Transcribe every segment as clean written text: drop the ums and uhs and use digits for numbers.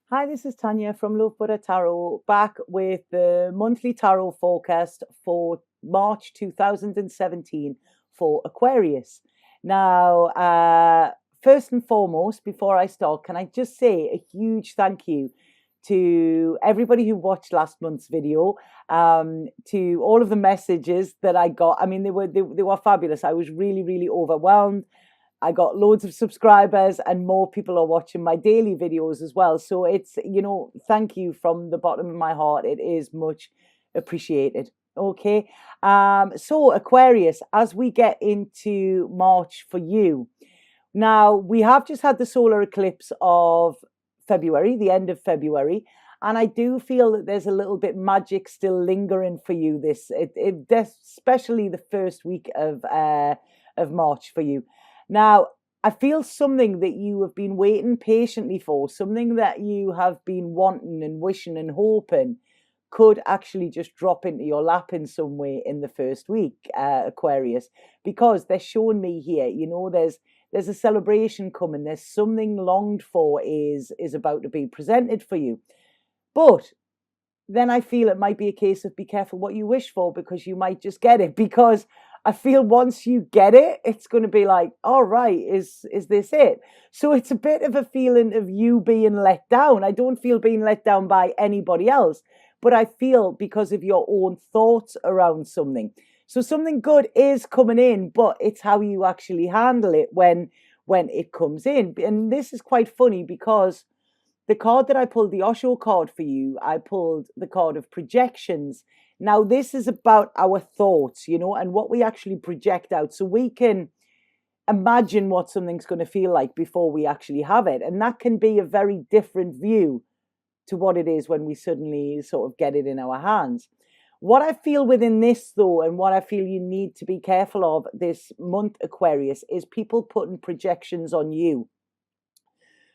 Hi, this is Tanya from Love Buddha Tarot, back with the monthly tarot forecast for March 2017 for Aquarius. Now, first and foremost, before I start, can I just say a huge thank you to everybody who watched last month's video, to all of the messages that I got. I mean, they were fabulous. I was really, really overwhelmed. I got loads of subscribers and more people are watching my daily videos as well. So it's, thank you from the bottom of my heart. It is much appreciated. Okay. So Aquarius, as we get into March for you. Now, we have just had the solar eclipse of February, the end of February. And I do feel that there's a little bit magic still lingering for you especially the first week of March for you. Now, I feel something that you have been waiting patiently for, something that you have been wanting and wishing and hoping could actually just drop into your lap in some way in the first week, Aquarius, because they're showing me here, there's a celebration coming. There's something longed for is about to be presented for you. But then I feel it might be a case of be careful what you wish for, because you might just get it. Because I feel once you get it, it's going to be like, all right, is this it? So it's a bit of a feeling of you being let down. I don't feel being let down by anybody else, but I feel because of your own thoughts around something. So something good is coming in, but it's how you actually handle it when it comes in. And this is quite funny because the card that I pulled, the Osho card for you, I pulled the card of projections. Now, this is about our thoughts, and what we actually project out. So we can imagine what something's going to feel like before we actually have it. And that can be a very different view to what it is when we suddenly sort of get it in our hands. What I feel within this, though, and what I feel you need to be careful of this month, Aquarius, is people putting projections on you.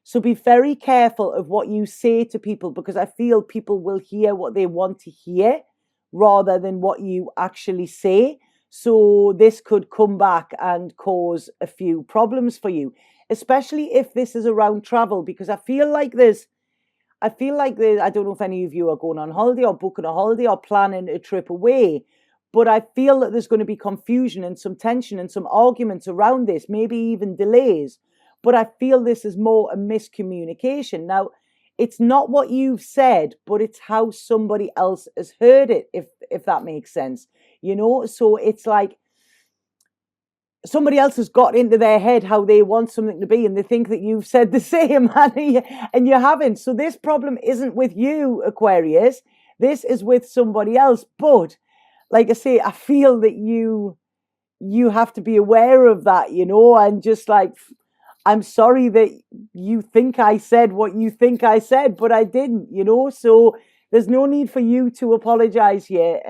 So be very careful of what you say to people, because I feel people will hear what they want to hear rather than what you actually say. So this could come back and cause a few problems for you, especially if this is around travel, because I feel like I don't know if any of you are going on holiday or booking a holiday or planning a trip away, but I feel that there's going to be confusion and some tension and some arguments around this, maybe even delays. But I feel this is more a miscommunication. Now, it's not what you've said, but it's how somebody else has heard it, if that makes sense. So it's like somebody else has got into their head how they want something to be, and they think that you've said the same, and you haven't. So this problem isn't with you, Aquarius. This is with somebody else. But like I say, I feel that you have to be aware of that, and just like, I'm sorry that you think I said what you think I said, but I didn't, so there's no need for you to apologize here,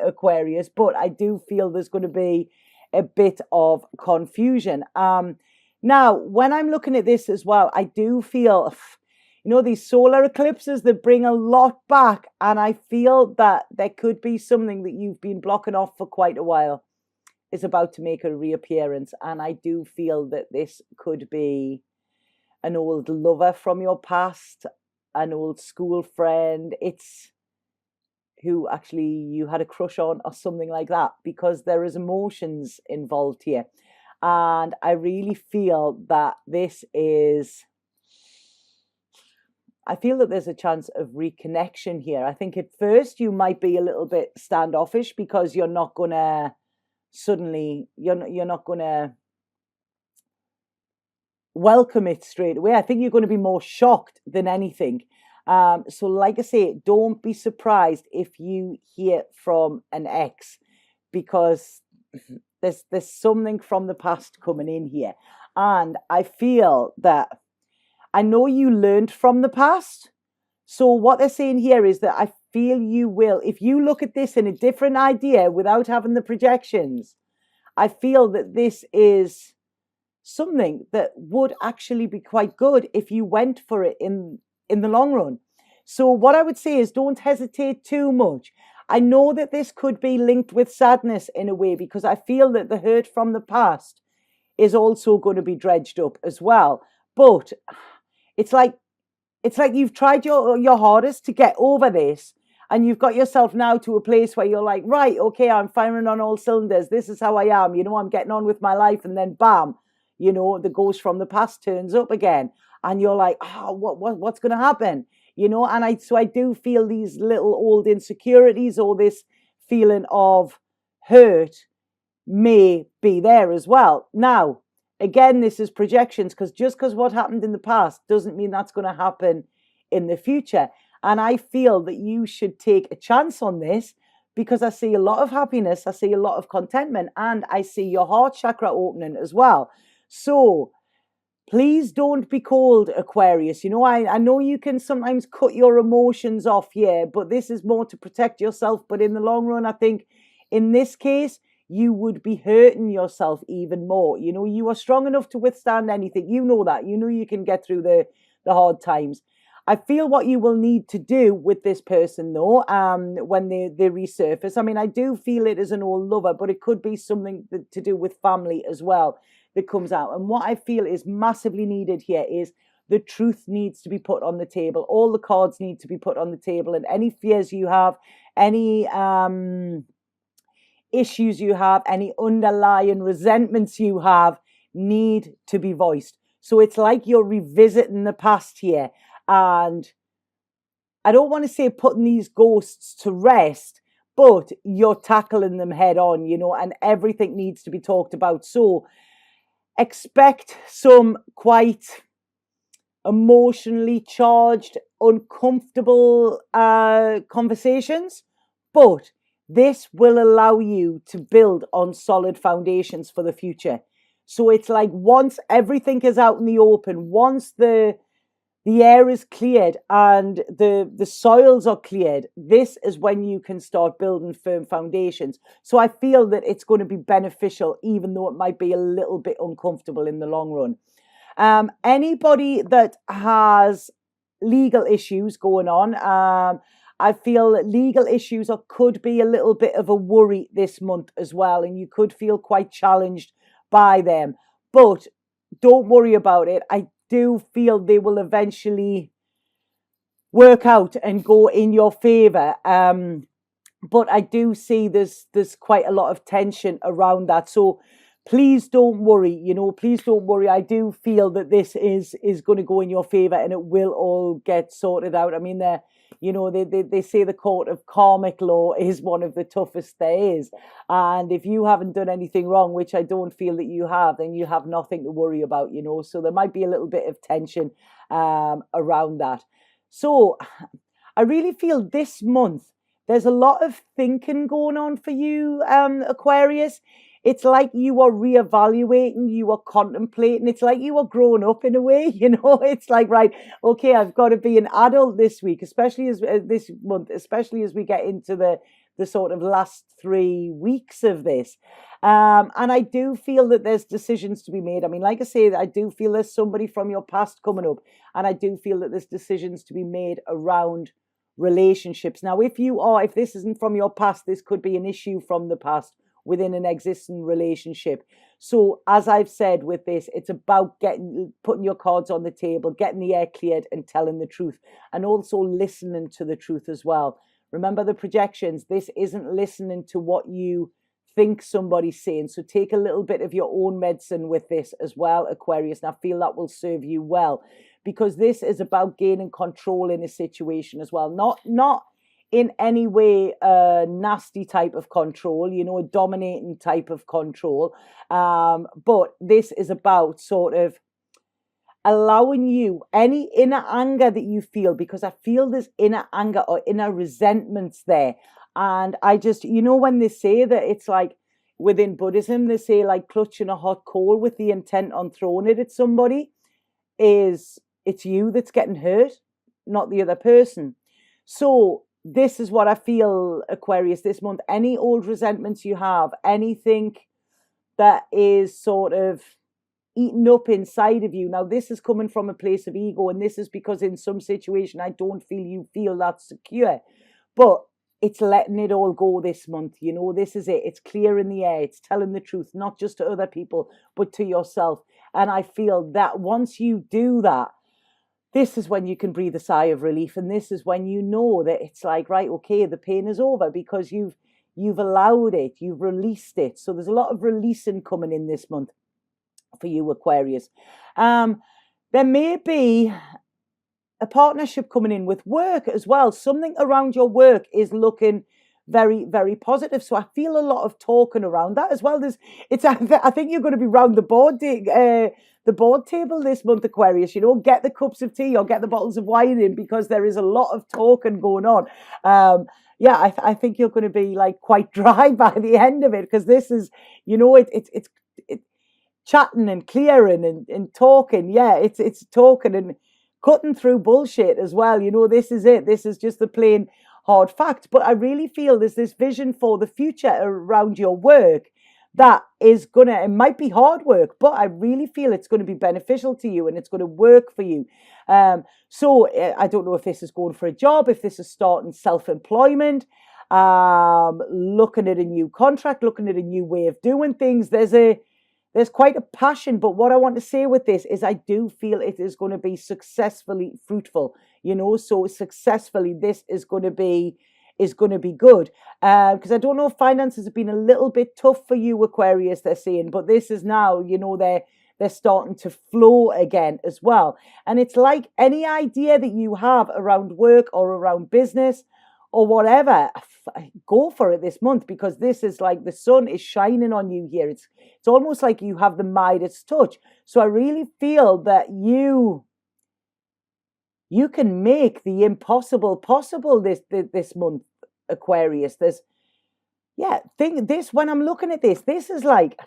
Aquarius, but I do feel there's going to be a bit of confusion. Now, when I'm looking at this as well, I do feel, these solar eclipses that bring a lot back, and I feel that there could be something that you've been blocking off for quite a while is about to make a reappearance. And I do feel that this could be an old lover from your past, an old school friend. It's who actually you had a crush on or something like that, because there is emotions involved here. And I really feel that I feel that there's a chance of reconnection here. I think at first you might be a little bit standoffish because you're not going to welcome it straight away. I think you're going to be more shocked than anything. So like I say, don't be surprised if you hear from an ex, because there's something from the past coming in here. And I feel that, I know you learned from the past. So what they're saying here is that I feel you will, if you look at this in a different idea without having the projections, I feel that this is something that would actually be quite good if you went for it in the long run. So what I would say is don't hesitate too much. I know that this could be linked with sadness in a way, because I feel that the hurt from the past is also going to be dredged up as well. But it's like it's like you've tried your hardest to get over this, and you've got yourself now to a place where you're like, right, okay, I'm firing on all cylinders. This is how I am. You know, I'm getting on with my life. And then bam, you know, the ghost from the past turns up again. And you're like, oh, what's going to happen? You know, and I do feel these little old insecurities or this feeling of hurt may be there as well. Now, again, this is projections, because just because what happened in the past doesn't mean that's going to happen in the future. And I feel that you should take a chance on this, because I see a lot of happiness, I see a lot of contentment, and I see your heart chakra opening as well. So please don't be cold, Aquarius. You know, I know you can sometimes cut your emotions off here, but this is more to protect yourself. But in the long run, I think in this case, you would be hurting yourself even more. You know, you are strong enough to withstand anything. You know that. You know you can get through the hard times. I feel what you will need to do with this person, though, when they resurface. I mean, I do feel it as an old lover, but it could be something to do with family as well that comes out. And what I feel is massively needed here is the truth needs to be put on the table. All the cards need to be put on the table, and any fears you have, any issues you have, any underlying resentments you have need to be voiced. So it's like you're revisiting the past here. And I don't want to say putting these ghosts to rest, but you're tackling them head on, you know, and everything needs to be talked about. So expect some quite emotionally charged, uncomfortable conversations, but this will allow you to build on solid foundations for the future. So it's like once everything is out in the open, once the air is cleared and the soils are cleared, this is when you can start building firm foundations. So I feel that it's going to be beneficial, even though it might be a little bit uncomfortable in the long run. Anybody that has legal issues going on, I feel that legal issues could be a little bit of a worry this month as well, and you could feel quite challenged by them. But don't worry about it. I do feel they will eventually work out and go in your favor. But I do see there's quite a lot of tension around that. So please don't worry, you know, please don't worry. I do feel that this is going to go in your favor, and it will all get sorted out. I mean, you know, they say the court of karmic law is one of the toughest there is. And if you haven't done anything wrong, which I don't feel that you have, then you have nothing to worry about, you know. So there might be a little bit of tension around that. So I really feel this month there's a lot of thinking going on for you, Aquarius. It's like you are reevaluating, you are contemplating. It's like you are growing up in a way, you know. It's like, right, okay, I've got to be an adult this week, especially as this month, especially as we get into the sort of last 3 weeks of this. And I do feel that there's decisions to be made. I mean, like I say, I do feel there's somebody from your past coming up, and I do feel that there's decisions to be made around relationships. Now, if this isn't from your past, this could be an issue from the past within an existing relationship. So as I've said with this, it's about putting your cards on the table, getting the air cleared and telling the truth, and also listening to the truth as well. Remember the projections. This isn't listening to what you think somebody's saying. So take a little bit of your own medicine with this as well, Aquarius. And I feel that will serve you well, because this is about gaining control in a situation as well. Not in any way a nasty type of control, you know, a dominating type of control. But this is about sort of allowing you any inner anger that you feel, because I feel there's inner anger or inner resentments there. And I just, you know, when they say that it's like within Buddhism, they say like clutching a hot coal with the intent on throwing it at somebody, it's you that's getting hurt, not the other person. So this is what I feel, Aquarius, this month. Any old resentments you have, anything that is sort of eaten up inside of you. Now, this is coming from a place of ego, and this is because in some situation I don't feel you feel that secure. But it's letting it all go this month. You know, this is it. It's clear in the air. It's telling the truth, not just to other people, but to yourself. And I feel that once you do that, this is when you can breathe a sigh of relief, and this is when you know that it's like, right, okay, the pain is over because you've allowed it, you've released it. So there's a lot of releasing coming in this month for you, Aquarius. There may be a partnership coming in with work as well. Something around your work is looking very, very positive. So I feel a lot of talking around that as well. I think you're going to be round the board table this month, Aquarius. You know, get the cups of tea or get the bottles of wine in, because there is a lot of talking going on. Yeah, I think you're going to be like quite dry by the end of it, because this is, you know, it's chatting and clearing and talking. Yeah, it's talking and cutting through bullshit as well. You know, this is it. This is just the plain hard fact. But I really feel there's this vision for the future around your work that is gonna, it might be hard work, but I really feel it's going to be beneficial to you and it's going to work for you. So I don't know if this is going for a job, if this is starting self-employment, looking at a new contract, looking at a new way of doing things. There's quite a passion, but what I want to say with this is I do feel it is going to be successfully fruitful, you know, so successfully this is going to be good. Because I don't know if finances have been a little bit tough for you, Aquarius, they're saying, but this is now, you know, they're starting to flow again as well. And it's like any idea that you have around work or around business or whatever, go for it this month, because this is like the sun is shining on you here. It's almost like you have the Midas touch. So I really feel that you can make the impossible possible this month, Aquarius. When I'm looking at this is like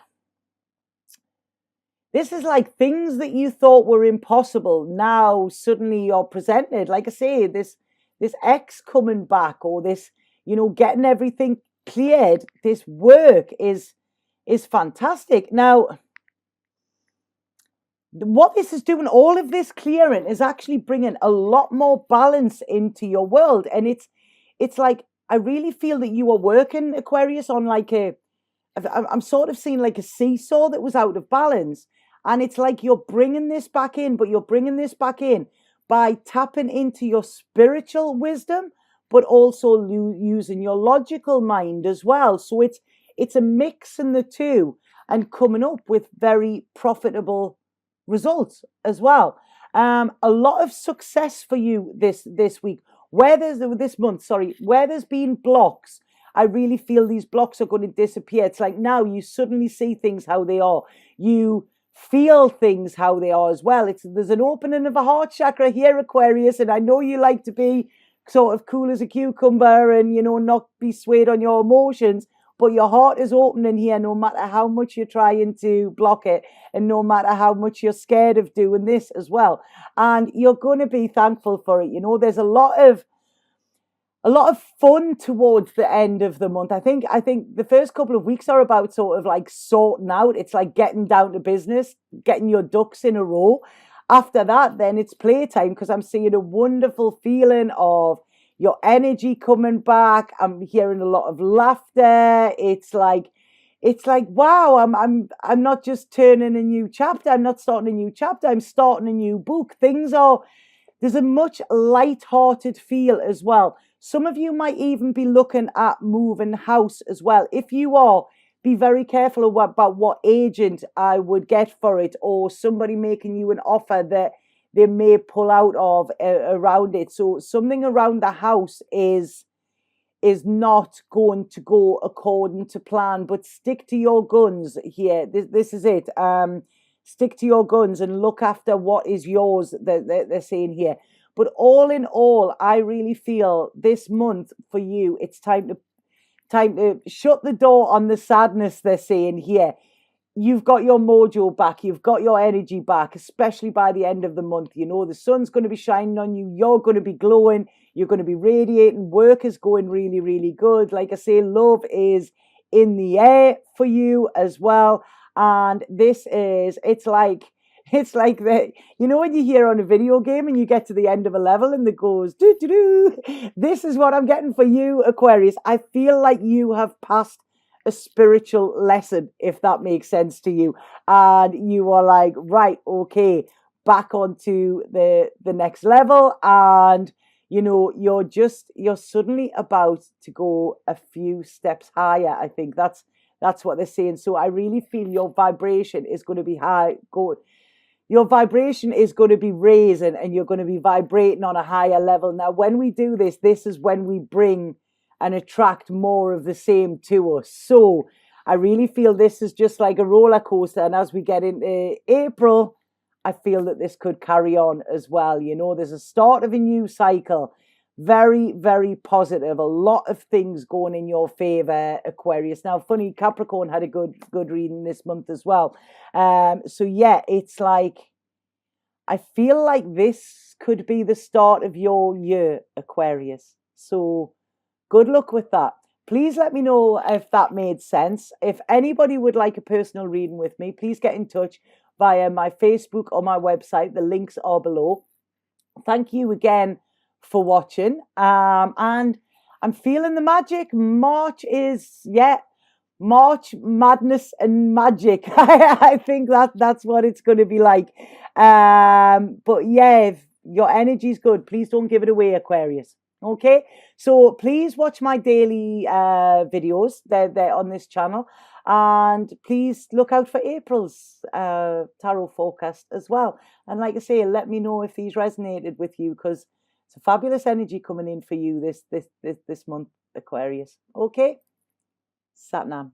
things that you thought were impossible now suddenly are presented. Like I say, this ex coming back, or this, you know, getting everything cleared. This work is fantastic. Now, what this is doing, all of this clearing is actually bringing a lot more balance into your world. And it's like, I really feel that you are working, Aquarius, on like I'm sort of seeing like a seesaw that was out of balance. And it's like you're bringing this back in, but you're bringing this back in by tapping into your spiritual wisdom, but also using your logical mind as well. So it's a mix in the two and coming up with very profitable results as well. A lot of success for you this week. Where there's been blocks, I really feel these blocks are going to disappear. It's like now you suddenly see things how they are. You feel things how they are as well. There's an opening of a heart chakra here, Aquarius, and I know you like to be sort of cool as a cucumber and, you know, not be swayed on your emotions, but your heart is opening here no matter how much you're trying to block it and no matter how much you're scared of doing this as well. And you're going to be thankful for it. You know, there's a lot of fun towards the end of the month. I think the first couple of weeks are about sort of like sorting out. It's like getting down to business, getting your ducks in a row. After that, then it's playtime, because I'm seeing a wonderful feeling of your energy coming back. I'm hearing a lot of laughter. It's like, wow, I'm not just turning a new chapter. I'm not starting a new chapter. I'm starting a new book. There's a much light-hearted feel as well. Some of you might even be looking at moving house as well. If you are, be very careful about what agent I would get for it, or somebody making you an offer that they may pull out of around it. So something around the house is not going to go according to plan, but stick to your guns here. This is it. Stick to your guns and look after what is yours, they're saying here. But all in all, I really feel this month for you, it's time to shut the door on the sadness, they're saying here. You've got your mojo back. You've got your energy back, especially by the end of the month. You know, the sun's going to be shining on you. You're going to be glowing. You're going to be radiating. Work is going really, really good. Like I say, love is in the air for you as well. And it's like that, you know, when you hear on a video game and you get to the end of a level and it goes, doo, doo, doo. This is what I'm getting for you, Aquarius. I feel like you have passed a spiritual lesson, if that makes sense to you. And you are like, right, okay, back onto the next level, and you know, you're suddenly about to go a few steps higher. I think that's what they're saying. So I really feel your vibration is going to be high. Your vibration is going to be raising, and you're going to be vibrating on a higher level. Now, when we do this, this is when we bring and attract more of the same to us. So I really feel this is just like a roller coaster. And as we get into April, I feel that this could carry on as well. You know, there's a start of a new cycle. Very, very positive. A lot of things going in your favor, Aquarius. Now, funny, Capricorn had a good reading this month as well. So yeah, it's like, I feel like this could be the start of your year, Aquarius. So good luck with that. Please let me know if that made sense. If anybody would like a personal reading with me, please get in touch via my Facebook or my website. The links are below. Thank you again for watching. And I'm feeling the magic. March is, March madness and magic. I think that's what it's going to be like. But yeah, if your energy is good, please don't give it away, Aquarius. Okay, so please watch my daily videos. They're on this channel, and please look out for April's tarot forecast as well. And like I say, let me know if these resonated with you, because it's a fabulous energy coming in for you this month, Aquarius. Okay, Satnam.